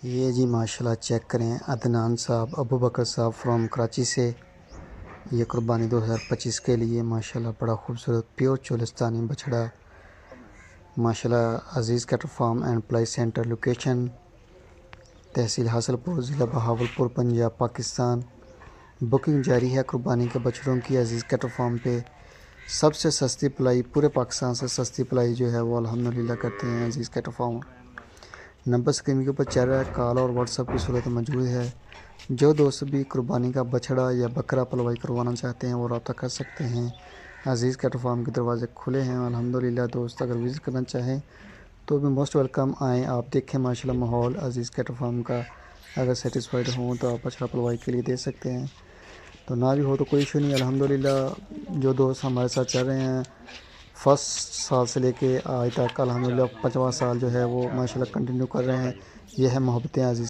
یہ جی ماشاءاللہ چیک کریں، عدنان صاحب ابو بکر صاحب فرام کراچی سے یہ قربانی 2025 کے لیے ماشاءاللہ بڑا خوبصورت پیور چولستانی بچھڑا ماشاءاللہ عزیز کیٹل فارم اینڈ پلائی سینٹر، لوکیشن تحصیل حاصل پور، ضلع بہاولپور، پنجاب، پاکستان۔ بکنگ جاری ہے قربانی کے بچڑوں کی عزیز کیٹل فارم پہ۔ سب سے سستی پلائی پورے پاکستان سے سستی پلائی جو ہے وہ الحمدللہ کرتے ہیں عزیز کیٹل فارم۔ نمبر اسکرین کے اوپر چل رہا ہے، کال اور واٹس ایپ کی صورت موجود ہے۔ جو دوست بھی قربانی کا بچھڑا یا بکرا پلوائی کروانا چاہتے ہیں وہ رابطہ کر سکتے ہیں۔ عزیز کیٹل فارم کے دروازے کھلے ہیں الحمدللہ۔ دوست اگر وزٹ کرنا چاہیں تو بھی موسٹ ویلکم آئیں، آپ دیکھیں ماشاءاللہ ماحول عزیز کیٹل فارم کا۔ اگر سیٹسفائیڈ ہوں تو آپ بچھڑا پلوائی کے لیے دے سکتے ہیں، تو نہ بھی ہو تو کوئی ایشو نہیں الحمدللہ۔ جو دوست ہمارے ساتھ چل رہے ہیں فرسٹ سال سے لے کے آج تک الحمدللہ 5واں سال جو ہے وہ ماشاءاللہ کنٹینیو کر رہے ہیں، یہ ہے محبتیں عزیز۔